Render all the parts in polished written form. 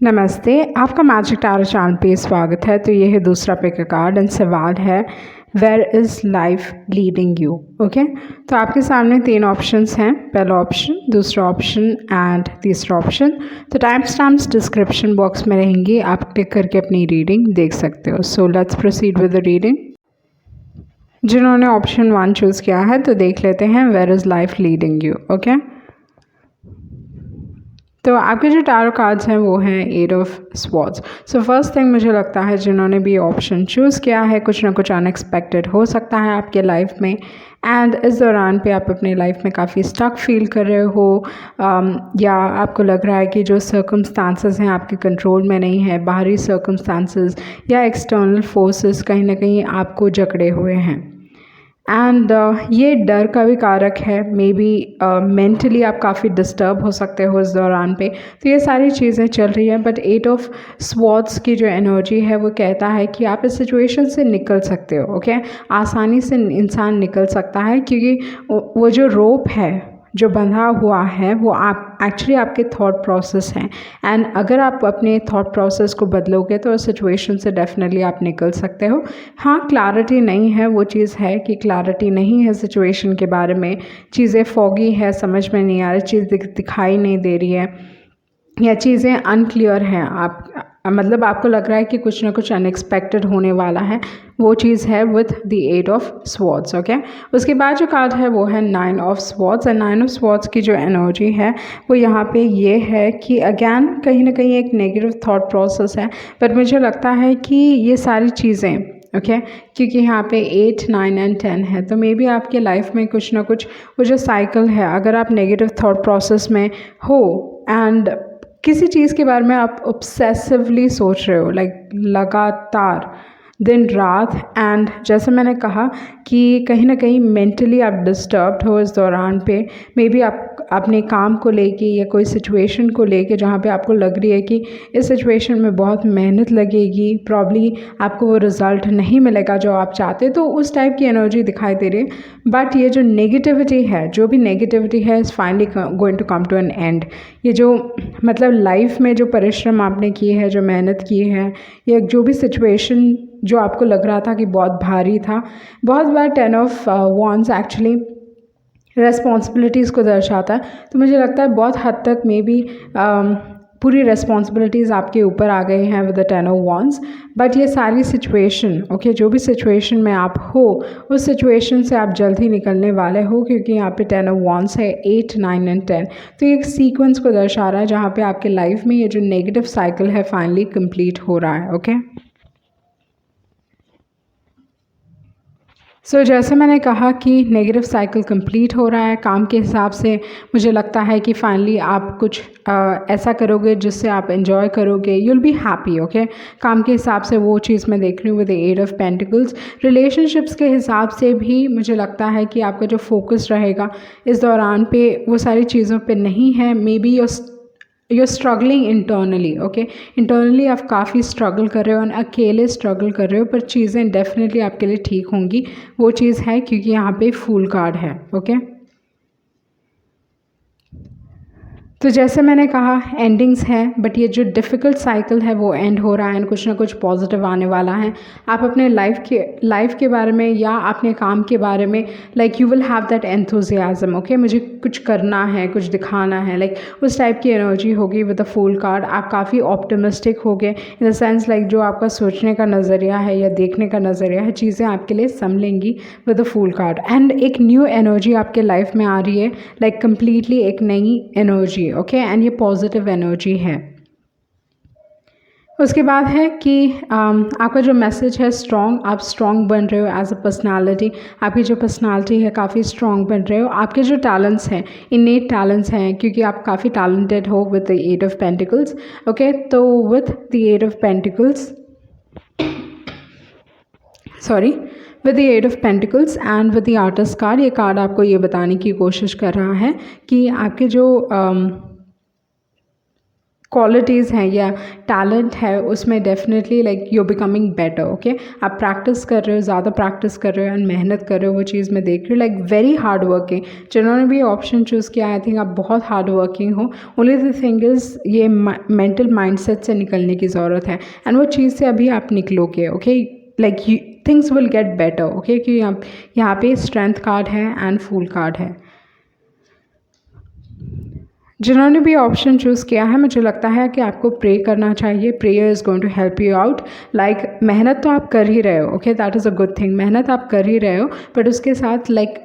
नमस्ते, आपका magic tarot channel पे स्वागत है। तो ये है दूसरा पिक का कार्ड एंड सवाल है where is life leading you. Okay, तो आपके सामने 3 ऑप्शंस हैं, पहला ऑप्शन, दूसरा ऑप्शन एंड तीसरा ऑप्शन। तो टाइम स्टैम्प्स डिस्क्रिप्शन बॉक्स में रहेंगी, आप क्लिक करके अपनी रीडिंग देख सकते हो। So let's proceed with the reading. जिन्होंने ऑप्शन 1 चूज़ किया है तो देख लेते हैं where is life leading you. Okay, तो आपके जो टैरो कार्ड्स हैं वो हैं 8 of swords. So first thing मुझे लगता है जिन्होंने भी ऑप्शन चूज़ किया है कुछ ना कुछ अनएक्सपेक्टेड हो सकता है आपके लाइफ में, एंड इस दौरान पे आप अपनी लाइफ में काफ़ी स्टक फील कर रहे हो, या आपको लग रहा है कि जो सर्कमस्टांसेस हैं आपके कंट्रोल में नहीं है, बाहरी सर्कमस्टांसेस या एक्सटर्नल फोर्सेस कहीं ना कहीं आपको जकड़े हुए हैं। एंड ये डर का भी कारक है, मे बी मेंटली आप काफ़ी डिस्टर्ब हो सकते हो इस दौरान पे। तो ये सारी चीज़ें चल रही हैं, बट 8 ऑफ स्वॉर्ड्स की जो एनर्जी है वो कहता है कि आप इस सिचुएशन से निकल सकते हो। ओके, आसानी से इंसान निकल सकता है, क्योंकि वो जो रोप है जो बंधा हुआ है वो आप एक्चुअली आपके थॉट प्रोसेस हैं, एंड अगर आप अपने थॉट प्रोसेस को बदलोगे तो उस सिचुएशन से डेफिनेटली आप निकल सकते हो। हाँ, क्लैरिटी नहीं है, वो चीज़ है कि क्लैरिटी नहीं है सिचुएशन के बारे में, चीज़ें फॉगी है, समझ में नहीं आ रही, चीज़ दिखाई नहीं दे रही है, या चीज़ें अनक्लियर हैं। आप मतलब आपको लग रहा है कि कुछ ना कुछ अनएक्सपेक्टेड होने वाला है, वो चीज़ है with the 8 of swords. Okay, उसके बाद जो कार्ड है वो है 9 of swords, and 9 of swords की जो एनर्जी है वो यहाँ पे ये है कि अगैन कहीं ना कहीं एक नेगेटिव थॉट प्रोसेस है, बट मुझे लगता है कि ये सारी चीज़ें ओके क्योंकि यहाँ पे 8, 9 एंड 10 है, तो मे बी आपके लाइफ में कुछ ना कुछ वो जो साइकिल है, अगर आप नेगेटिव थॉट प्रोसेस में हो एंड किसी चीज़ के बारे में आप ऑब्सेसिवली सोच रहे हो, लाइक लगातार दिन रात, एंड जैसे मैंने कहा कि कहीं ना कहीं मेंटली आप डिस्टर्ब्ड हो इस दौरान पे, मे बी आप अपने काम को लेके या कोई सिचुएशन को लेके जहाँ पे आपको लग रही है कि इस सिचुएशन में बहुत मेहनत लगेगी, प्रॉब्ली आपको वो रिज़ल्ट नहीं मिलेगा जो आप चाहते, तो उस टाइप की एनर्जी दिखाई दे रही है। बट ये जो नेगेटिविटी है, जो भी नेगेटिविटी है, is finally going to come to an end. ये जो मतलब लाइफ में जो परिश्रम आपने किए है, जो मेहनत की है, या जो भी सिचुएशन जो आपको लग रहा था कि बहुत भारी था, बहुत बार 10 ऑफ वॉन्ड्स एक्चुअली रेस्पॉन्सिबिलिटीज़ को दर्शाता है। तो मुझे लगता है बहुत हद तक मे बी पूरी रेस्पॉन्सिबिलिटीज़ आपके ऊपर आ गए हैं with the 10 of wands, but ये सारी सिचुएशन ओके जो भी सिचुएशन में आप हो उस सिचुएशन से आप जल्द ही निकलने वाले हो, क्योंकि यहाँ पे 10 ऑफ वॉन्ड्स है, 8, 9 एंड 10। तो ये एक सीक्वेंस को दर्शा रहा है जहाँ पे आपके लाइफ में ये जो नेगेटिव साइकिल है फाइनली कंप्लीट हो रहा है। ओके, सो जैसे मैंने कहा कि नेगेटिव साइकिल कंप्लीट हो रहा है काम के हिसाब से, मुझे लगता है कि फाइनली आप कुछ ऐसा करोगे जिससे आप एंजॉय करोगे, यूल बी हैप्पी। ओके, काम के हिसाब से वो चीज़ मैं देख रही हूँ with the 8 of pentacles. Relationships के हिसाब से भी मुझे लगता है कि आपका जो फोकस रहेगा इस दौरान पे वो सारी चीज़ों पे नहीं है, may be you're struggling internally. Okay, internally आप काफ़ी स्ट्रगल कर रहे हो और अकेले स्ट्रगल कर रहे हो, पर चीज़ें डेफिनेटली आपके लिए ठीक होंगी। वो चीज़ है क्योंकि यहाँ पे फूल कार्ड है। ओके, तो जैसे मैंने कहा एंडिंग्स हैं, बट ये जो डिफ़िकल्ट साइकिल है वो एंड हो रहा है, एंड कुछ ना कुछ पॉजिटिव आने वाला है। आप अपने लाइफ के बारे में या अपने काम के बारे में like you will have that enthusiasm. Okay, मुझे कुछ करना है, कुछ दिखाना है, लाइक उस टाइप की एनर्जी होगी विद द फूल कार्ड। आप काफ़ी ऑप्टिमिस्टिक हो गए इन द सेंस लाइक जो आपका सोचने का नज़रिया है या देखने का नज़रिया है, चीज़ें आपके लिए संभलेंगी with the fool card, and एक न्यू एनर्जी आपके लाइफ में आ रही है, लाइक कम्प्लीटली एक नई एनर्जी। ओके, एंड ये पॉजिटिव एनर्जी है। उसके बाद है कि आपका जो मैसेज है स्ट्रॉन्ग, आप स्ट्रॉन्ग बन रहे हो एज अ पर्सनालिटी। आपकी जो पर्सनालिटी है काफ़ी स्ट्रॉन्ग बन रहे हो। आपके जो टैलेंट्स हैं, इनेट टैलेंट्स हैं, क्योंकि आप काफ़ी टैलेंटेड हो with the 8 of pentacles. Okay, तो with the 8 of pentacles with the 8 of pentacles and with the artist card, ये कार्ड आपको ये बताने की कोशिश कर रहा है कि आपके जो क्वालिटीज़ हैं या टैलेंट है उसमें definitely like you becoming better. Okay, आप प्रैक्टिस कर रहे हो, ज़्यादा प्रैक्टिस कर रहे हो एंड मेहनत कर रहे हो, वो चीज़ मैं देख रही हूँ। लाइक वेरी हार्ड वर्किंग, जिन्होंने भी ऑप्शन चूज़ किया आई थिंक आप बहुत हार्ड वर्किंग हो। ओनली द थिंग इज़ ये मेंटल माइंडसेट से निकलने की ज़रूरत है एंड वो चीज़ से अभी आप निकलोगे। Okay, like things will get better. Okay, कि यहाँ पे स्ट्रेंथ कार्ड है एंड फूल कार्ड है। जिन्होंने भी ऑप्शन चूज़ किया है मुझे लगता है कि आपको प्रे करना चाहिए। Prayer is going to help you out. Like मेहनत तो आप कर ही रहे हो, okay, that is a good thing, मेहनत आप कर ही रहे हो, बट उसके साथ like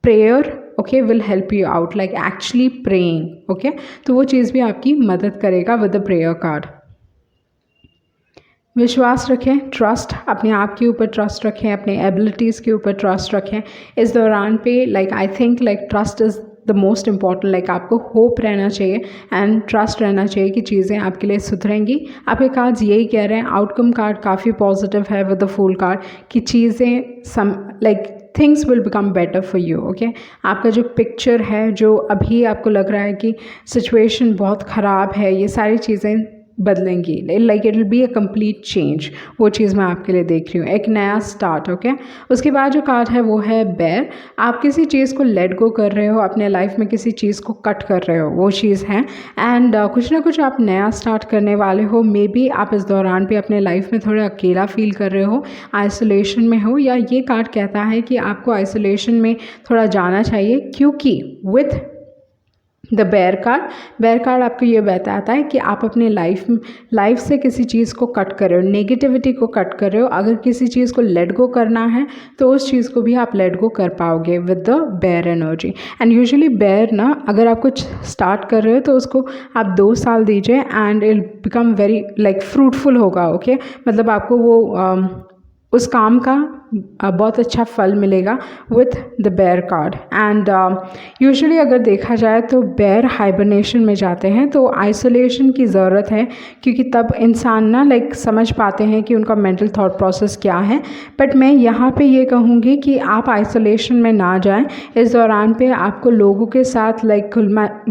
prayer okay will help you out, like actually praying. Okay, तो वो चीज़ भी आपकी मदद करेगा विद द प्रेयर कार्ड। विश्वास रखें, ट्रस्ट, अपने आप के ऊपर ट्रस्ट रखें, अपने एबिलिटीज़ के ऊपर ट्रस्ट रखें इस दौरान पे। Like I think like trust is the most important. Like आपको होप रहना चाहिए एंड ट्रस्ट रहना चाहिए कि चीज़ें आपके लिए सुधरेंगी। आपके कार्ड्स यही कह रहे हैं। आउटकम कार्ड काफ़ी पॉजिटिव है विद द फूल कार्ड कि चीज़ें like things will become better for you. Okay, आपका जो पिक्चर है, जो अभी आपको लग रहा है कि सिचुएशन बहुत ख़राब है, ये सारी चीज़ें बदलेंगी। Like it will be a complete change, वो चीज़ मैं आपके लिए देख रही हूँ, एक नया स्टार्ट। ओके, उसके बाद जो कार्ड है वो है बेयर। आप किसी चीज़ को लेट गो कर रहे हो, अपने लाइफ में किसी चीज़ को कट कर रहे हो, वो चीज़ है एंड कुछ ना कुछ आप नया स्टार्ट करने वाले हो। मे बी आप इस दौरान भी अपने लाइफ में थोड़ा अकेला फील कर रहे हो, आइसोलेशन में हो, या ये कार्ड कहता है कि आपको आइसोलेशन में थोड़ा जाना चाहिए क्योंकि विथ द बेयर कार्ड आपको ये बताता है कि आप अपने लाइफ से किसी चीज़ को कट कर रहे हो, नेगेटिविटी को कट कर रहे हो। अगर किसी चीज़ को लेट गो करना है तो उस चीज़ को भी आप लेट गो कर पाओगे with the bear energy. And usually bear ना, अगर आप कुछ स्टार्ट कर रहे हो तो उसको आप 2 साल दीजिए and it become very like fruitful होगा। ओके, मतलब आपको वो उस काम का बहुत अच्छा फल मिलेगा with the bear card. And usually अगर देखा जाए तो बेयर हाइबरनेशन में जाते हैं, तो आइसोलेशन की ज़रूरत है क्योंकि तब इंसान ना लाइक समझ पाते हैं कि उनका मेंटल थॉट प्रोसेस क्या है। बट मैं यहाँ पे ये कहूँगी कि आप आइसोलेशन में ना जाएं। इस दौरान पे आपको लोगों के साथ लाइक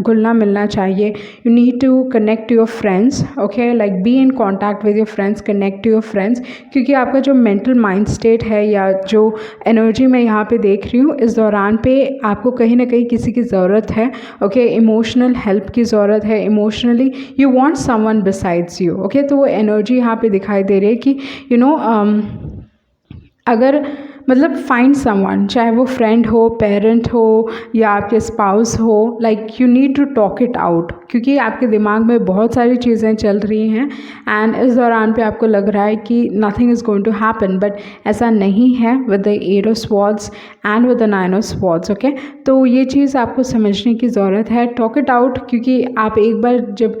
घुलना मिलना चाहिए। You need to connect your friends. Okay, like be in contact with your friends, connect your friends, क्योंकि आपका जो मेंटल माइंड स्टेट है या जो एनर्जी मैं यहाँ पे देख रही हूँ, इस दौरान पे आपको कहीं ना कहीं किसी की ज़रूरत है। ओके, इमोशनल हेल्प की ज़रूरत है, emotionally you want someone besides you. Okay, तो वो एनर्जी यहाँ पे दिखाई दे रही है कि यू नो अगर मतलब फाइंड समवन, चाहे वो फ्रेंड हो, पेरेंट हो या आपके स्पाउस हो, like you need to talk it out, क्योंकि आपके दिमाग में बहुत सारी चीज़ें चल रही हैं एंड इस दौरान पे आपको लग रहा है कि nothing is going to happen, but ऐसा नहीं है with the 8 of swords and with the 9 of swords. Okay, तो ये चीज़ आपको समझने की ज़रूरत है। टॉक इट आउट, क्योंकि आप एक बार जब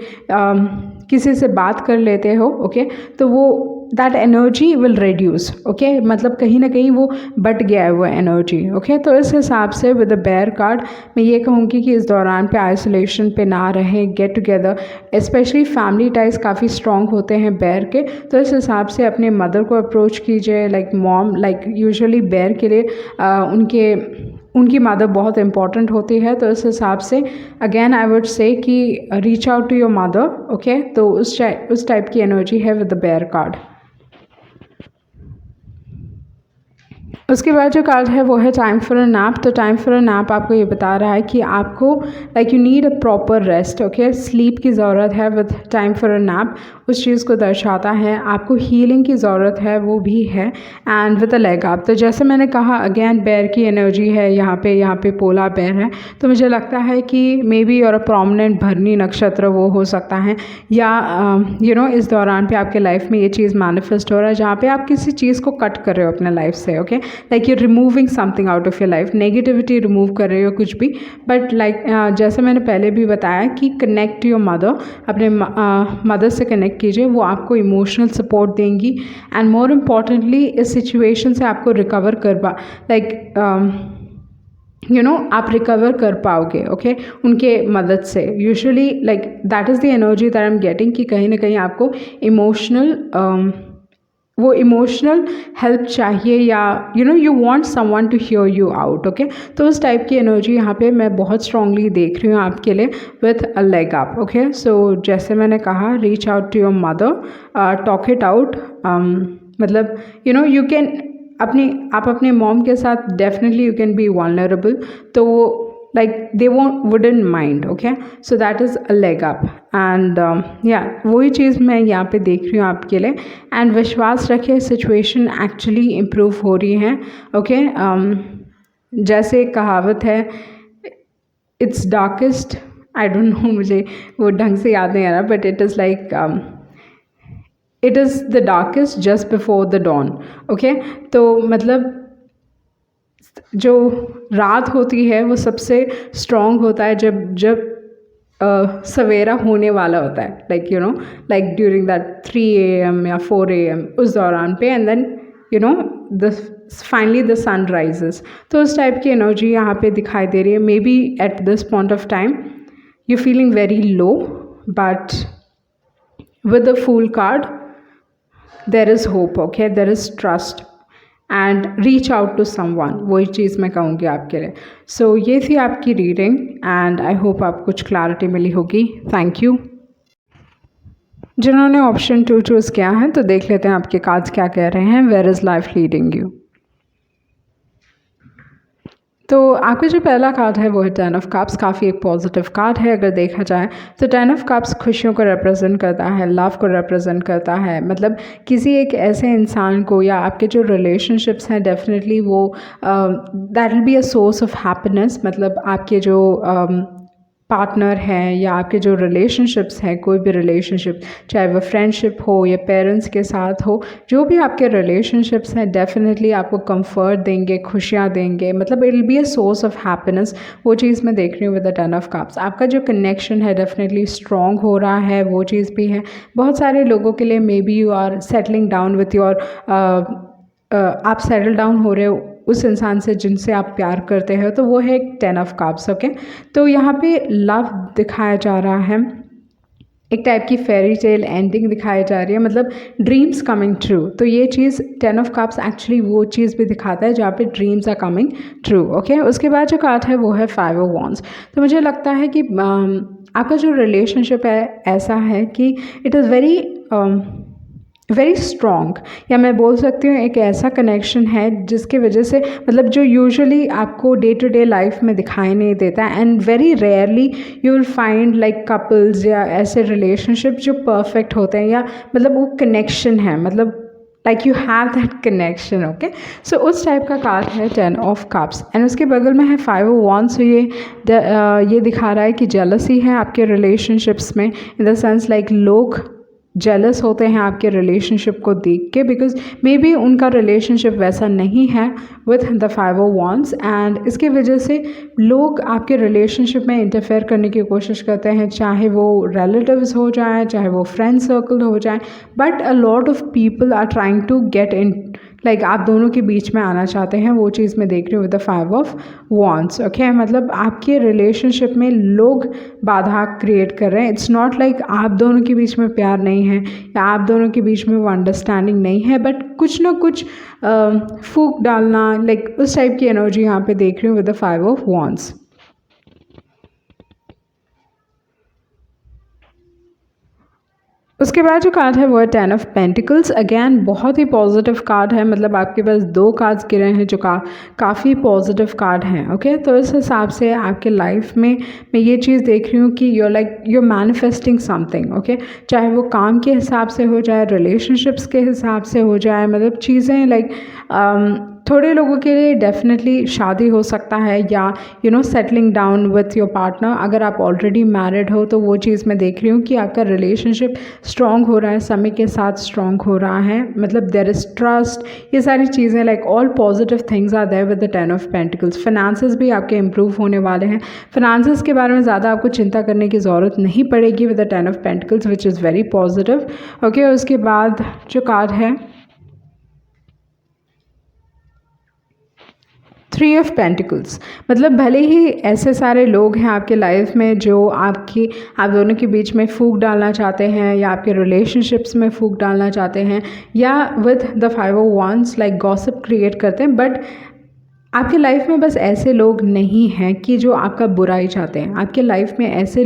किसी से बात कर लेते हो, ओके, तो वो that energy will reduce. Okay, मतलब कहीं ना कहीं वो बट गया है वो एनर्जी। ओके, तो इस हिसाब से विद द बेयर कार्ड मैं ये कहूँगी कि इस दौरान पे आइसोलेशन पे ना रहें, get together, specially family ties काफ़ी स्ट्रॉन्ग होते हैं बेयर के, तो इस हिसाब से अपने मदर को अप्रोच कीजिए, like mom. Like usually bear के लिए उनकी मदर बहुत इंपॉर्टेंट होती है, तो इस हिसाब से अगेन आई वुड से कि reach out to your mother. Okay, तो उस टाइप की एनर्जी है विद द बेयर कार्ड। उसके बाद जो कार्ड है वो है टाइम फॉर अ नैप। तो टाइम फॉर अ नैप आपको ये बता रहा है कि आपको like you need a proper rest. Okay, sleep की ज़रूरत है with time for a nap, उस चीज़ को दर्शाता है। आपको हीलिंग की ज़रूरत है, वो भी है, and with a leg up. तो जैसे मैंने कहा अगेन बेयर की एनर्जी है यहाँ पे पोला बेयर है, तो मुझे लगता है कि मे बी और अ प्रोमिनेंट भरनी नक्षत्र वो हो सकता है, या यू नो इस दौरान पे आपके लाइफ में ये चीज़ मैनिफेस्ट हो रहा है जहाँ पे आप किसी चीज़ को कट कर रहे हो अपने लाइफ से। Okay, like you removing something out of your life, negativity remove कर रहे हो कुछ भी, बट लाइक जैसे मैंने पहले भी बताया कि कनेक्ट योर मदर, अपने मदर से कनेक्ट कीजिए, वो आपको इमोशनल सपोर्ट देंगी एंड मोर इम्पॉर्टेंटली इस सिचुएशन से आपको रिकवर करवा यू नो आप रिकवर कर पाओगे। ओके, उनके मदद से। Usually like that is the energy that I am getting कि कहीं ना कहीं आपको इमोशनल वो इमोशनल हेल्प चाहिए या you want someone to hear you out. Okay, तो उस टाइप की एनर्जी यहाँ पे मैं बहुत स्ट्रांगली देख रही हूँ आपके लिए with a leg up. Okay, so जैसे मैंने कहा, reach out to your mother, talk it out. मतलब यू कैन आप अपने मॉम के साथ definitely you can be vulnerable, तो like they wouldn't mind। okay, so that is a leg up and वही चीज़ मैं यहाँ पे देख रही हूँ आपके लिए। एंड विश्वास रखिए, सिचुएशन एक्चुअली इम्प्रूव हो रही है। ओके, जैसे एक कहावत है, it's darkest, I don't know, मुझे वो ढंग से याद नहीं आ रहा, but it is like it is the darkest just before the dawn. Okay, तो मतलब जो रात होती है वो सबसे स्ट्रॉन्ग होता है जब सवेरा होने वाला होता है, लाइक ड्यूरिंग दैट 3 AM या 4 AM उस दौरान पे, and then the finally the sun rises. तो उस टाइप की एनर्जी यहाँ पे दिखाई दे रही है। May be at this point of time you feeling very low, but with the Fool card there is hope। okay, there is trust and reach out to someone, वही चीज़ मैं कहूँगी आपके लिए। सो ये थी आपकी रीडिंग एंड आई होप आपको कुछ क्लैरिटी मिली होगी। Thank you. जिन्होंने ऑप्शन 2 चूज़ किया है तो देख लेते हैं आपके कार्ड्स क्या कह रहे हैं। Where is life leading you. तो आपका जो पहला कार्ड है वो है 10 ऑफ कप्स। काफ़ी एक पॉजिटिव कार्ड है अगर देखा जाए तो। 10 ऑफ कप्स खुशियों को रिप्रेजेंट करता है, लव को रिप्रेजेंट करता है। मतलब किसी एक ऐसे इंसान को या आपके जो रिलेशनशिप्स हैं डेफिनेटली वो that will be a source of happiness. मतलब आपके जो पार्टनर हैं या आपके जो रिलेशनशिप्स हैं, कोई भी रिलेशनशिप, चाहे वो फ्रेंडशिप हो या पेरेंट्स के साथ हो, जो भी आपके रिलेशनशिप्स हैं डेफिनेटली आपको कंफर्ट देंगे, खुशियाँ देंगे। मतलब it will be a source of happiness. वो चीज़ मैं देख रही हूँ विद द 10 ऑफ कप्स। आपका जो कनेक्शन है डेफिनेटली स्ट्रॉन्ग हो रहा है, वो चीज़ भी है। बहुत सारे लोगों के लिए maybe you are settling down with your आप सेटल डाउन हो रहे हो उस इंसान से जिनसे आप प्यार करते हो, तो वो है 10 ऑफ कप्स। ओके, तो यहाँ पे लव दिखाया जा रहा है, एक टाइप की फेरी टेल एंडिंग दिखाई जा रही है, मतलब ड्रीम्स कमिंग ट्रू। तो ये चीज़ 10 ऑफ कप्स एक्चुअली वो चीज़ भी दिखाता है जहाँ पे dreams are coming true. Okay, उसके बाद जो कार्ड है वो है 5 ऑफ वॉन्ड्स। तो मुझे लगता है कि आपका जो रिलेशनशिप है ऐसा है कि इट इज़ वेरी स्ट्रॉन्ग, या मैं बोल सकती हूँ एक ऐसा कनेक्शन है जिसकी वजह से मतलब जो यूजुअली आपको डे टू डे लाइफ में दिखाई नहीं देता है, and very rarely you will find like couples या ऐसे रिलेशनशिप जो परफेक्ट होते हैं, या मतलब वो कनेक्शन है, मतलब like you have that connection. Okay, so उस टाइप का कार्ड है 10 ऑफ कप्स। एंड उसके बगल में है 5 ऑफ वॉन्ड्स। सो ये दिखा रहा है कि जेलसी है आपके रिलेशनशिप्स में, इन द सेंस लाइक लोग जेलस होते हैं आपके रिलेशनशिप को देख के, बिकॉज मे बी उनका रिलेशनशिप वैसा नहीं है with the 5 of wands, and इसके वजह से लोग आपके रिलेशनशिप में इंटरफेयर करने की कोशिश करते हैं, चाहे वो रिलेटिव्स हो जाए, चाहे वो फ्रेंड सर्कल हो जाए, but a lot of people are trying to get in, like आप दोनों के बीच में आना चाहते हैं। वो चीज़ मैं देख रही हूँ with the 5 of wands. Okay, मतलब आपके रिलेशनशिप में लोग बाधा क्रिएट कर रहे हैं। इट्स नॉट लाइक आप दोनों के बीच में प्यार नहीं है या आप दोनों के बीच में वो अंडरस्टैंडिंग नहीं है, बट कुछ ना कुछ फूक डालना, लाइक उस टाइप की एनर्जी यहाँ पे देख रही हूँ विद द 5 ऑफ वॉन्ड्स। उसके बाद जो कार्ड है वो है 10 ऑफ पेंटिकल्स। अगेन बहुत ही पॉजिटिव कार्ड है, मतलब आपके पास 2 कार्ड्स गिरे हैं जो काफ़ी पॉजिटिव कार्ड हैं। ओके, तो इस हिसाब से आपके लाइफ में मैं ये चीज़ देख रही हूँ कि you're मैनिफेस्टिंग समथिंग। ओके, चाहे वो काम के हिसाब से हो जाए, रिलेशनशिप्स के हिसाब से हो जाए, मतलब चीज़ें लाइक थोड़े लोगों के लिए डेफिनेटली शादी हो सकता है, या settling down with your partner. अगर आप ऑलरेडी मैरिड हो तो वो चीज़ मैं देख रही हूँ कि आपका रिलेशनशिप स्ट्रॉन्ग हो रहा है, समय के साथ स्ट्रॉन्ग हो रहा है, मतलब देयर इज़ ट्रस्ट। ये सारी चीज़ें like all positive things are there with the 10 of pentacles. Finances भी आपके इंप्रूव होने वाले हैं। फाइनेंसेस के बारे में ज़्यादा आपको चिंता करने की ज़रूरत नहीं पड़ेगी with the 10 of pentacles, which is very positive. Okay, उसके बाद जो कार्ड है थ्री ऑफ पेंटिकल्स, मतलब भले ही ऐसे सारे लोग हैं आपके लाइफ में जो आप दोनों के बीच में फूक डालना चाहते हैं या आपके रिलेशनशिप्स में फूक डालना चाहते हैं या with the 5 of wands like gossip create करते हैं, बट आपके लाइफ में बस ऐसे लोग नहीं हैं कि जो आपका बुराई चाहते हैं। आपके लाइफ में ऐसे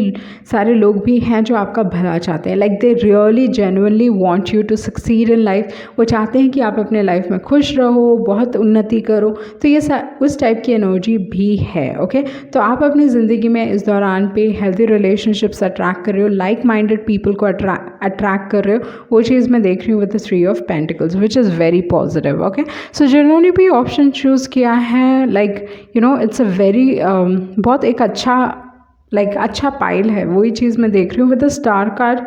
सारे लोग भी हैं जो आपका भला चाहते हैं, like they really genuinely want you to succeed in life. वो चाहते हैं कि आप अपने लाइफ में खुश रहो, बहुत उन्नति करो। तो ये उस टाइप की एनर्जी भी है। ओके, तो आप अपनी ज़िंदगी में इस दौरान पे हेल्दी रिलेशनशिप्स अट्रैक्ट कर रहे हो, लाइक माइंडेड पीपल को अट्रैक्ट कर रहे हो। वो चीज़ मैं देख रही हूँ with the 3 of pentacles which is very positive. Okay, so जिन्होंने भी ऑप्शन चूज़ किया है, like you know it's a very बहुत एक अच्छा अच्छा पाइल है। वही चीज़ मैं देख रही हूँ with the star card.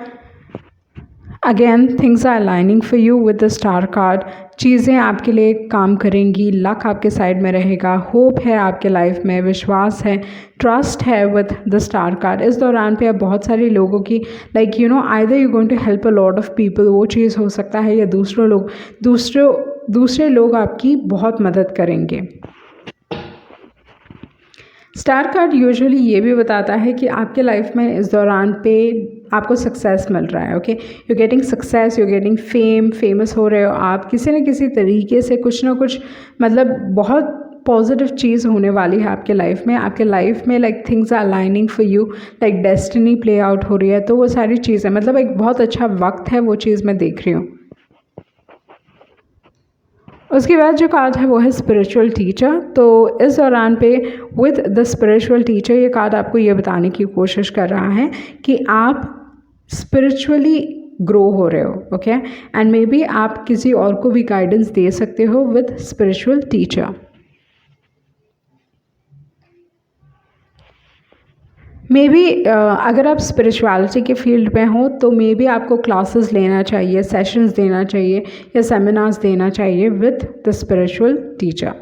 Again things are aligning for you with the star card. चीज़ें आपके लिए काम करेंगी, लक आपके साइड में रहेगा, होप है आपके लाइफ में, विश्वास है, ट्रस्ट है विद द स्टार कार्ड। इस दौरान पे आप बहुत सारे लोगों की like you know either you going to help a lot of people, वो चीज़ हो सकता है, या दूसरे लोग आपकी बहुत मदद करेंगे। स्टार कार्ड यूजुअली ये भी बताता है कि आपके लाइफ में इस दौरान पे आपको सक्सेस मिल रहा है। Okay, you getting success, you getting famous हो रहे हो आप किसी न किसी तरीके से, कुछ ना कुछ मतलब बहुत पॉजिटिव चीज़ होने वाली है आपके लाइफ में। आपके लाइफ में like things are aligning for you, like destiny play out हो रही है। तो वो सारी चीज़ें मतलब एक बहुत अच्छा वक्त है, वो चीज़ मैं देख रही हूँ। उसके बाद जो कार्ड है वो है स्पिरिचुअल टीचर। तो इस दौरान पे विद द स्पिरिचुअल टीचर ये कार्ड आपको ये बताने की कोशिश कर रहा है कि आप स्पिरिचुअली ग्रो हो रहे हो। ओके, एंड मे बी आप किसी और को भी गाइडेंस दे सकते हो with spiritual teacher. May be अगर आप स्पिरिचुअलिटी के फील्ड में हो तो मे बी आपको क्लासेस लेना चाहिए, सेशंस देना चाहिए या सेमिनार्स देना चाहिए विद द स्पिरिचुअल टीचर।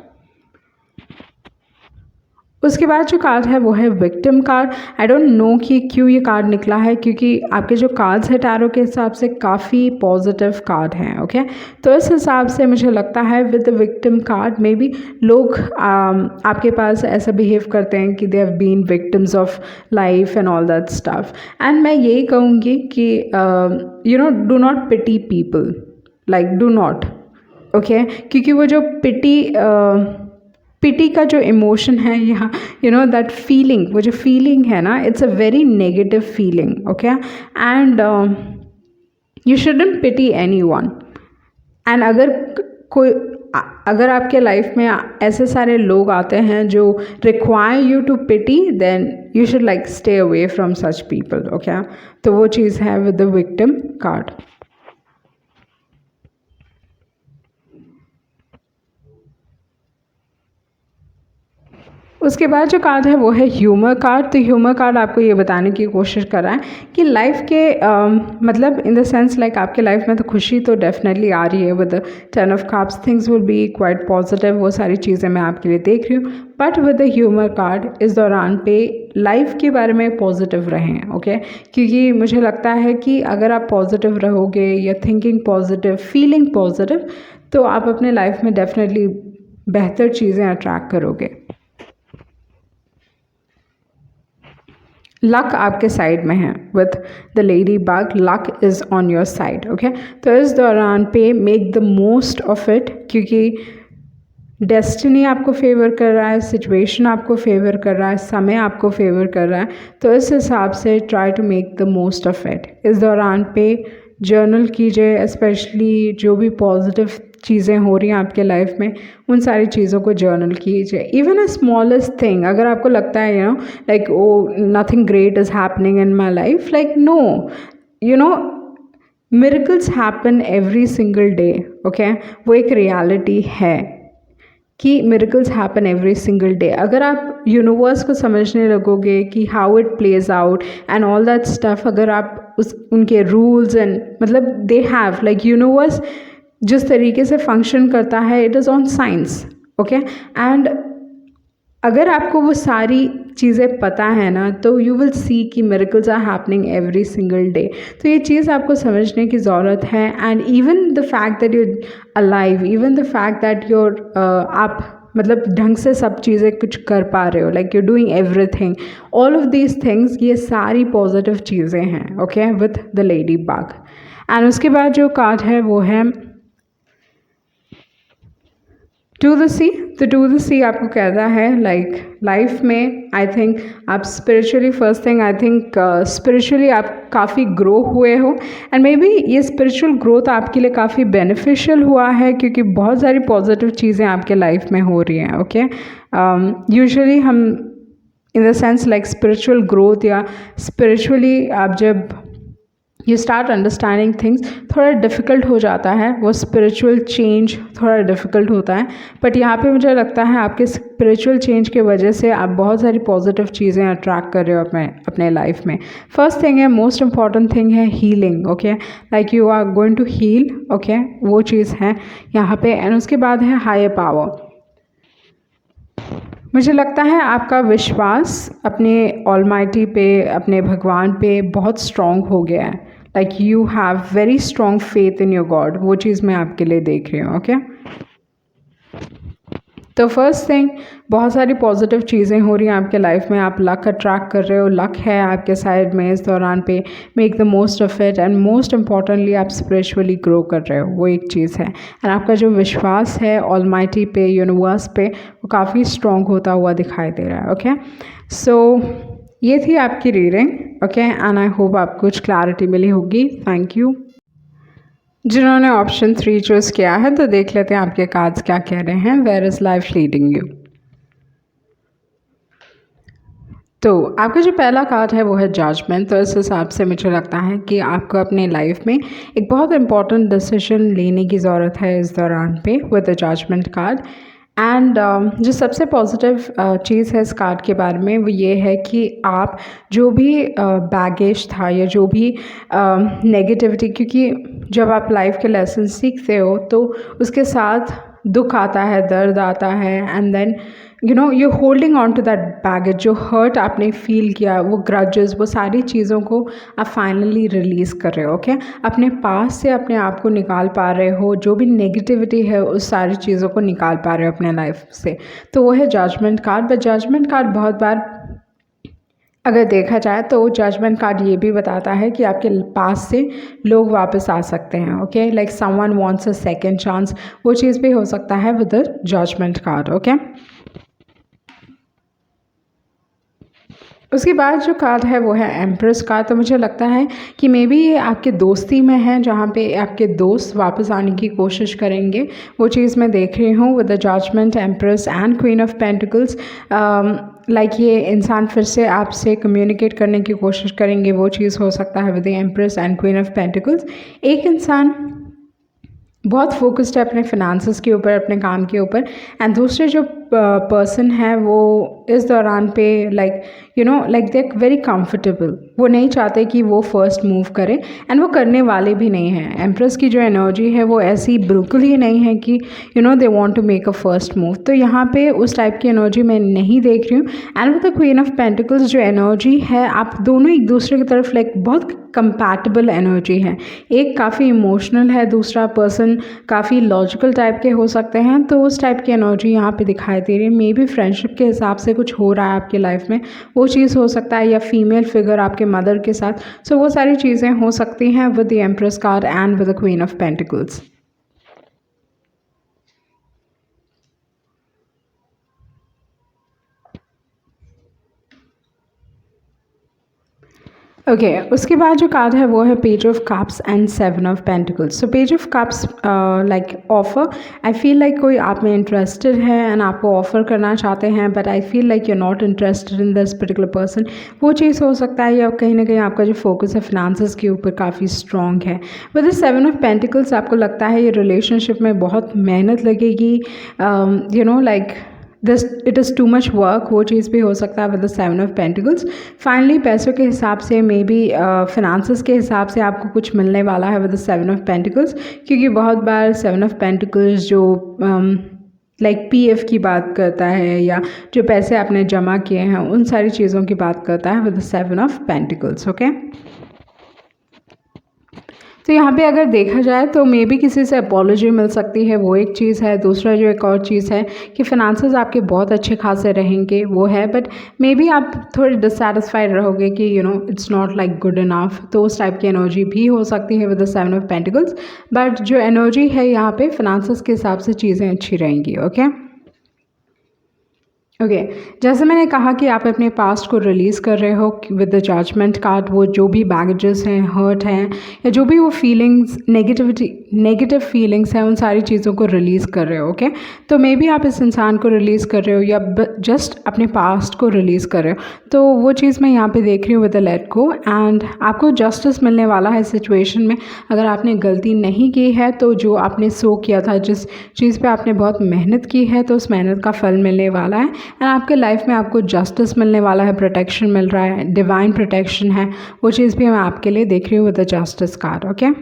उसके बाद जो कार्ड है वो है victim card. I don't no कि क्यों ये कार्ड निकला है, क्योंकि आपके जो कार्ड्स है टैरो के हिसाब से काफ़ी पॉजिटिव कार्ड हैं। ओके, तो इस हिसाब से मुझे लगता है with the victim card maybe लोग आपके पास ऐसा बिहेव करते हैं कि they have been victims of life and all that stuff. And मैं यही कहूँगी कि you know do not pity people, like do not. Okay, क्योंकि वो जो पिटी का जो इमोशन है यहाँ, यू नो दैट फीलिंग, वो जो फीलिंग है ना, it's a very negative feeling. Okay, and you shouldn't pity anyone. And अगर आपके लाइफ में ऐसे सारे लोग आते हैं जो require you to pity, then you should like stay away from such people. Okay, तो वो चीज़ है विद द विक्टिम कार्ड। उसके बाद जो कार्ड है वो है ह्यूमर कार्ड। तो ह्यूमर कार्ड आपको ये बताने की कोशिश कर रहा है कि लाइफ के मतलब इन द सेंस लाइक आपके लाइफ में तो खुशी तो डेफिनेटली आ रही है with the 10 of cups, things will be quite positive, वो सारी चीज़ें मैं आपके लिए देख रही हूँ। But with the humour card इस दौरान पे लाइफ के बारे में पॉजिटिव रहें। ओके, क्योंकि मुझे लगता है कि अगर आप पॉजिटिव रहोगे या थिंकिंग पॉजिटिव, फीलिंग पॉजिटिव, तो आप अपने लाइफ में डेफिनेटली बेहतर चीज़ें अट्रैक्ट करोगे। लक आपके साइड में है with the lady bug, luck is on your side. Okay, तो इस दौरान पे make the most of it, क्योंकि डेस्टिनी आपको फेवर कर रहा है, सिचुएशन आपको फेवर कर रहा है, समय आपको फेवर कर रहा है। तो इस हिसाब से try to make the most of it. इस दौरान पे जर्नल कीजिए, स्पेशली जो भी पॉजिटिव चीज़ें हो रही हैं आपके लाइफ में, उन सारी चीज़ों को जर्नल कीजिए। इवन अ स्मॉलेस्ट थिंग, अगर आपको लगता है you know like oh nothing great is happening in my life, like no, you know miracles happen every single day. Okay, वो एक रियलिटी है कि miracles happen every single day. अगर आप यूनिवर्स को समझने लगोगे कि how it plays out and all that stuff, अगर आप उनके रूल्स एंड मतलब दे हैव लाइक यूनिवर्स जिस तरीके से फंक्शन करता है, it is on science. Okay, and अगर आपको वो सारी चीज़ें पता है ना, तो यू विल सी कि miracles are happening every single day. तो ये चीज़ आपको समझने की ज़रूरत है। And even the fact that you alive, even the fact that आप मतलब ढंग से सब चीज़ें कुछ कर पा रहे हो, like you doing everything, all of these things, ये सारी पॉजिटिव चीज़ें हैं, okay, with the lady bug. And उसके बाद जो कार्ड है वो है टू द सी। तो टू द सी आपको कहता है लाइक लाइफ में आई थिंक आप spiritually, first thing I think spiritually आप काफ़ी ग्रो हुए हो, एंड मे बी ये स्पिरिचुअल ग्रोथ आपके लिए काफ़ी बेनिफिशियल हुआ है क्योंकि बहुत सारी पॉजिटिव चीज़ें आपके लाइफ में हो रही हैं, ओके। यूजुअली हम in the sense like spiritual growth या स्पिरिचुअली आप जब यू स्टार्ट अंडरस्टैंडिंग थिंग्स, थोड़ा डिफ़िकल्ट हो जाता है, वो स्पिरिचुअल चेंज थोड़ा डिफ़िकल्ट होता है। बट यहाँ पे मुझे लगता है आपके स्पिरिचुअल चेंज की वजह से आप बहुत सारी पॉजिटिव चीज़ें अट्रैक्ट कर रहे हो अपने लाइफ में। फर्स्ट थिंग है, मोस्ट इम्पॉर्टेंट थिंग है healing, okay, like you are going to heal, okay, वो चीज़ है यहाँ पे। एंड उसके बाद है हायर पावर। मुझे लगता है आपका विश्वास अपने ऑलमाइटी पे, अपने भगवान पे बहुत स्ट्रॉन्ग हो गया है, like you have very strong faith in your God, वो चीज़ मैं आपके लिए देख रही हूँ, ओके। तो फर्स्ट थिंग, बहुत सारी पॉजिटिव चीज़ें हो रही हैं आपके लाइफ में, आप लक अट्रैक्ट कर रहे हो, लक है आपके साइड में इस दौरान पे, make the most of it. And most importantly आप स्पिरिचुअली ग्रो कर रहे हो, वो एक चीज़ है। एंड आपका जो विश्वास है ऑलमाइटी पे, यूनिवर्स पे, वो काफ़ी स्ट्रॉन्ग होता हुआ दिखाई दे रहा है, ओके। सो ये थी आपकी reading, okay, and I hope आपको कुछ क्लैरिटी मिली होगी। Thank you. जिन्होंने ऑप्शन 3 चूज़ किया है तो देख लेते हैं आपके कार्ड्स क्या कह रहे हैं। Where is life leading you. तो आपका जो पहला कार्ड है वो है जजमेंट। तो इस हिसाब से मुझे लगता है कि आपको अपने लाइफ में एक बहुत इंपॉर्टेंट डिसीजन लेने की ज़रूरत है इस दौरान पे with the judgement card. And जो सबसे पॉजिटिव चीज़ है इस कार्ड के बारे में वो ये है कि आप जो भी बैगेज था या जो भी नेगेटिविटी, क्योंकि जब आप लाइफ के लेसन सीखते हो तो उसके साथ दुख आता है, दर्द आता है, and then you know you holding on to that baggage, जो हर्ट आपने फील किया, वो ग्रजेस, वो सारी चीज़ों को आप फाइनली रिलीज़ कर रहे हो, ओके। अपने पास से अपने आप को निकाल पा रहे हो, जो भी नेगेटिविटी है उस सारी चीज़ों को निकाल पा रहे हो अपने लाइफ से। तो वो है judgement card. But judgement card बहुत बार अगर देखा जाए तो जजमेंट कार्ड ये भी बताता है कि आपके पास से लोग वापस आ सकते हैं, okay, like someone wants a second chance, वो चीज़ भी हो सकता है with the judgement card, okay. उसके बाद जो कार्ड है वो है एम्प्रेस कार्ड। तो मुझे लगता है कि मे बी ये आपके दोस्ती में है, जहाँ पे आपके दोस्त वापस आने की कोशिश करेंगे, वो चीज़ मैं देख रही हूँ with the judgement, empress and queen of pentacles. Like ये इंसान फिर से आपसे कम्युनिकेट करने की कोशिश करेंगे, वो चीज़ हो सकता है with the empress and queen of pentacles. एक इंसान बहुत फोकस्ड है अपने फिनांसेस के ऊपर, अपने काम के ऊपर, एंड दूसरे जो पर्सन है वो इस दौरान पे like you know like they are very comfortable, वो नहीं चाहते कि वो फर्स्ट मूव करें, एंड वो करने वाले भी नहीं हैं। एम्प्रेस की जो एनर्जी है वो ऐसी बिल्कुल ही नहीं है कि you know they want to make a first move. तो यहाँ पे उस टाइप की एनर्जी मैं नहीं देख रही हूँ। And with the queen of pentacles जो एनर्जी है, आप दोनों एक दूसरे की तरफ लाइक बहुत कंपैटिबल एनर्जी है। एक काफ़ी इमोशनल है, दूसरा पर्सन काफ़ी लॉजिकल टाइप के हो सकते हैं। तो उस टाइप की एनर्जी यहाँ पे दिखाई दे रही है। मे बी फ्रेंडशिप के हिसाब से कुछ हो रहा है आपकी लाइफ में, वो चीज़ हो सकता है, या फीमेल फिगर आपके मदर के साथ। सो वो सारी चीज़ें हो सकती हैं with the empress card and with the queen of pentacles. Okay, उसके बाद जो कार्ड है वो है page of cups and 7 of pentacles. So page of cups like offer, I feel like कोई आप में इंटरेस्टेड है एंड आपको ऑफर करना चाहते हैं, but I feel like you not interested in this particular person, वो चीज़ हो सकता है। या कहीं ना कहीं आपका जो फोकस है फिनांसेस के ऊपर काफ़ी स्ट्रॉन्ग है। विद द 7 ऑफ पेंटिकल्स आपको लगता है ये रिलेशनशिप में बहुत मेहनत लगेगी, you know like this it is too much work, वो चीज़ भी हो सकता है with the 7 of pentacles. Finally पैसों के हिसाब से, मे बी फिनांसेस के हिसाब से आपको कुछ मिलने वाला है विद द 7 ऑफ पेंटिकल्स, क्योंकि बहुत बार 7 ऑफ पेंटिकल्स जो लाइक पीएफ की बात करता है, या जो पैसे आपने जमा किए हैं उन सारी चीज़ों की बात करता है with the 7 of pentacles, okay. तो यहाँ पे अगर देखा जाए तो मे बी किसी से अपॉलॉजी मिल सकती है, वो एक चीज़ है। दूसरा जो एक और चीज़ है कि फिनांसेस आपके बहुत अच्छे खासे रहेंगे, वो है। बट मे बी आप थोड़े डिससेटिस्फाइड रहोगे कि it's not like good enough, तो उस टाइप की एनर्जी भी हो सकती है with the 7 of pentacles. But जो एनर्जी है यहाँ पे फिनांसेस के हिसाब से चीज़ें अच्छी रहेंगी। ओके ओके जैसे मैंने कहा कि आप अपने पास्ट को रिलीज़ कर रहे हो विद द जजमेंट कार्ड। वो जो भी बैगेजेस हैं, हर्ट हैं, या जो भी वो फीलिंग्स, नेगेटिव फीलिंग्स हैं, उन सारी चीज़ों को रिलीज़ कर रहे हो। ओके तो मे बी आप इस इंसान को रिलीज़ कर रहे हो या जस्ट अपने पास्ट को रिलीज़ कर रहे हो। तो वो चीज़ मैं यहाँ पे देख रही हूँ with the let go. And आपको जस्टिस मिलने वाला है सिचुएशन में। अगर आपने गलती नहीं की है तो जो आपने सो किया था, जिस चीज़ पे आपने बहुत मेहनत की है, तो उस मेहनत का फल मिलने वाला है। एंड आपके लाइफ में आपको जस्टिस मिलने वाला है, प्रोटेक्शन मिल रहा है, डिवाइन प्रोटेक्शन है। वो चीज़ भी मैं आपके लिए देख रही हूँ with the justice card. Okay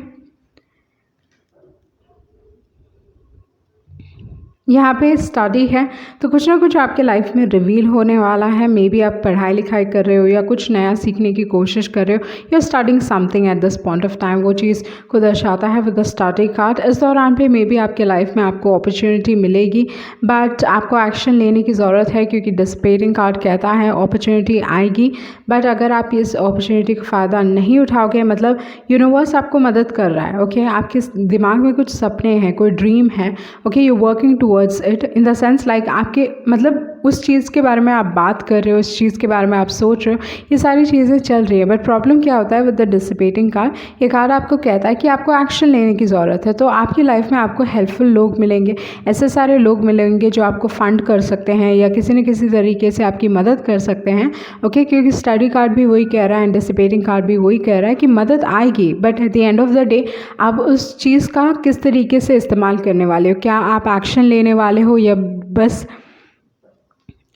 यहाँ पे स्टडी है, तो कुछ ना कुछ आपके लाइफ में रिवील होने वाला है। मे बी आप पढ़ाई लिखाई कर रहे हो या कुछ नया सीखने की कोशिश कर रहे हो, या starting something at this point of time. वो चीज़ को दर्शाता है विद द स्टडी कार्ड। इस दौरान पे मे बी आपके लाइफ में आपको अपॉर्चुनिटी मिलेगी, बट आपको एक्शन लेने की ज़रूरत है, क्योंकि डिस्पेयरिंग कार्ड कहता है अपॉर्चुनिटी आएगी, बट अगर आप इस अपॉर्चुनिटी का फ़ायदा नहीं उठाओगे, मतलब यूनिवर्स आपको मदद कर रहा है। ओके आपके दिमाग में कुछ सपने हैं, कोई ड्रीम है। Okay you working towards it in the sense like आपके मतलब उस चीज़ के बारे में आप बात कर रहे हो, उस चीज़ के बारे में आप सोच रहे हो, ये सारी चीज़ें चल रही है। बट प्रॉब्लम क्या होता है विद द डिसिपेटिंग कार्ड, ये कार्ड आपको कहता है कि आपको एक्शन लेने की ज़रूरत है। तो आपकी लाइफ में आपको हेल्पफुल लोग मिलेंगे, ऐसे सारे लोग मिलेंगे जो आपको फंड कर सकते हैं या किसी न किसी तरीके से आपकी मदद कर सकते हैं। ओके क्योंकि स्टडी कार्ड भी वही कह रहा है एंड डिसिपेटिंग कार्ड भी वही कह रहा है कि मदद आएगी, but at the end of the day आप उस चीज़ का किस तरीके से इस्तेमाल करने वाले हो। क्या आप एक्शन लेने वाले हो या बस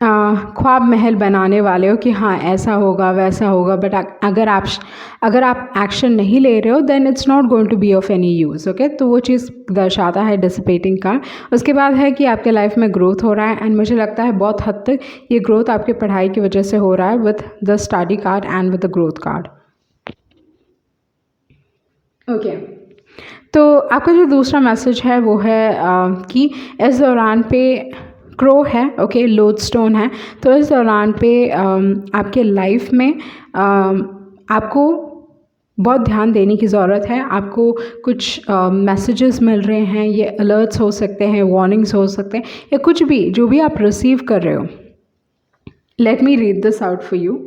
ख्वाब महल बनाने वाले हो कि हाँ ऐसा होगा वैसा होगा। बट अगर आप एक्शन नहीं ले रहे हो then it's not going to be of any use. Okay तो वो चीज़ दर्शाता है डिसिपेटिंग कार्ड। उसके बाद है कि आपके लाइफ में ग्रोथ हो रहा है, एंड मुझे लगता है बहुत हद तक ये ग्रोथ आपके पढ़ाई की वजह से हो रहा है with the study card and with the growth card. Okay तो आपका जो दूसरा मैसेज है वो है कि इस दौरान पे क्रो है। ओके लोडस्टोन है। तो इस दौरान पे आपके लाइफ में आपको बहुत ध्यान देने की ज़रूरत है। आपको कुछ मैसेजेस मिल रहे हैं, ये अलर्ट्स हो सकते हैं, वार्निंग्स हो सकते हैं, या कुछ भी जो भी आप रिसीव कर रहे हो। Let me read this out for you.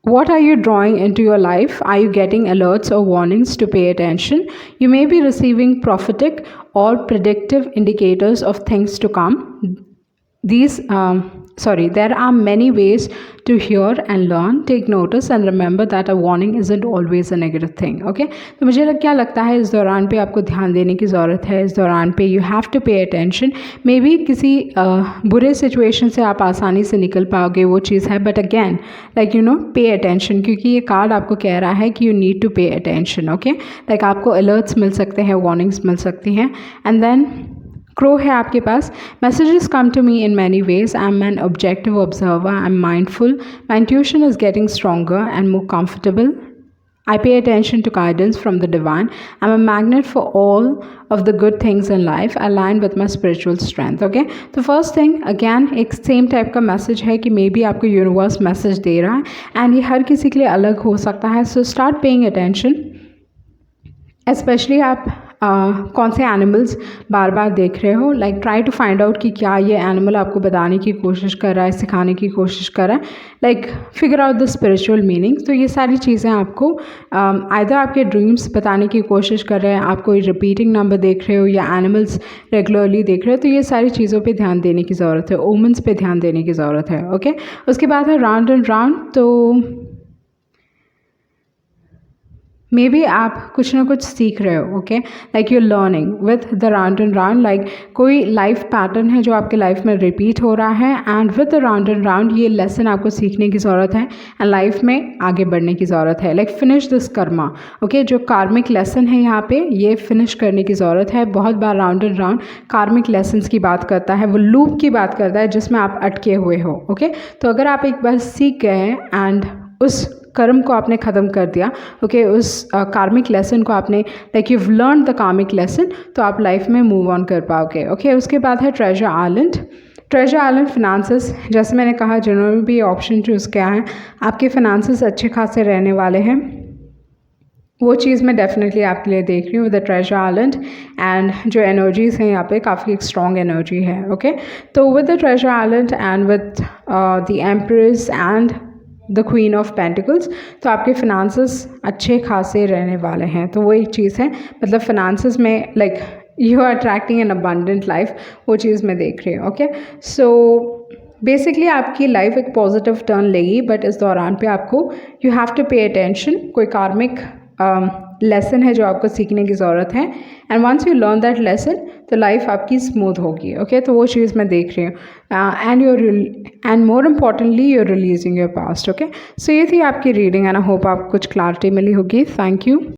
What are you drawing into your life? Are you getting alerts or warnings to pay attention? You may be receiving prophetic or predictive indicators of things to come. There are many ways to hear and learn. Take notice and remember that a warning isn't always a negative thing. Okay? तो मुझे क्या लगता है इस दौरान पे आपको ध्यान देने की ज़रूरत है। इस दौरान पे you have to pay attention. May be किसी बुरे सिचुएशन से आप आसानी से निकल पाओगे, वो चीज़ है। But again like pay attention, क्योंकि ये कार्ड आपको कह रहा है कि you need to pay attention. Okay like आपको अलर्ट्स मिल सकते हैं, वार्निंग्स मिल सकती हैं। एंड देन क्रो है आपके पास। Messages come to me in many ways. I am an objective observer. I am mindful. My intuition is getting stronger and more comfortable. I pay attention to guidance from the divine. I'm a magnet for all of the good things in life, aligned with my spiritual strength. Okay? तो first thing again एक same type का message है कि may be आपको universe message दे रहा है, and ये हर किसी के लिए अलग हो सकता है। So start paying attention. Specially आप कौन से एनिमल्स बार बार देख रहे हो। Like try to find out कि क्या ये एनिमल आपको बताने की कोशिश कर रहा है, सिखाने की कोशिश कर रहा है। Like figure out the spiritual meaning. तो ये सारी चीज़ें आपको आइदर आपके ड्रीम्स बताने की कोशिश कर रहे हैं, आप कोई रिपीटिंग नंबर देख रहे हो, या एनिमल्स रेगुलरली देख रहे हो। तो ये सारी चीज़ों पे ध्यान देने की ज़रूरत है, ओमेंस पे ध्यान देने की ज़रूरत है। ओके उसके बाद है राउंड एंड राउंड। तो मे बी आप कुछ ना कुछ सीख रहे हो। Okay like you learning with the round and round. Like कोई लाइफ पैटर्न है जो आपके लाइफ में रिपीट हो रहा है, and with the round and round ये लेसन आपको सीखने की ज़रूरत है एंड लाइफ में आगे बढ़ने की ज़रूरत है। Like finish this Karma. Okay जो कार्मिक लेसन है यहाँ पे, ये फिनिश करने की ज़रूरत है। बहुत बार राउंड एंड राउंड कार्मिक लेसन्स की बात करता है, वो लूप की बात करता है जिसमें आप अटके हुए हो। ओके तो अगर आप एक बार सीख गए हैं एंड उस कर्म को आपने ख़त्म कर दिया, ओके, उस कार्मिक लेसन को आपने लाइक यू लर्न द कार्मिक लेसन, तो आप लाइफ में मूव ऑन कर पाओगे, ओके। उसके बाद है ट्रेजर आइलैंड। ट्रेजर आइलैंड फिनांसेस, जैसे मैंने कहा जिन्होंने भी ऑप्शन चूज़ किया है आपके फिनांसेस अच्छे खासे रहने वाले हैं, वो चीज़ मैं डेफिनेटली आपके लिए देख रही हूँ with the treasure island. And जो एनर्जीज़ हैं यहाँ पे काफ़ी एक स्ट्रॉन्ग एनर्जी है, ओके। तो with the treasure island and with the empress and the queen of pentacles, तो आपके फिनांसेस अच्छे खासे रहने वाले हैं। तो वो एक चीज़ है, मतलब फिनांसेस में like you are attracting an abundant life, वो चीज़ मैं देख रही हूँ, ओके। सो बेसिकली आपकी लाइफ एक पॉजिटिव टर्न लेगी, बट इस दौरान पे आपको you have to pay attention, कोई कार्मिक लेसन है जो आपको सीखने की ज़रूरत है, and once you learn that lesson तो लाइफ आपकी स्मूथ होगी, ओके। तो वो चीज़ मैं देख रही हूँ। And more importantly you are releasing your past, okay. So ये थी आपकी रीडिंग, एंड आई होप आपको कुछ क्लैरिटी मिली होगी। Thank you.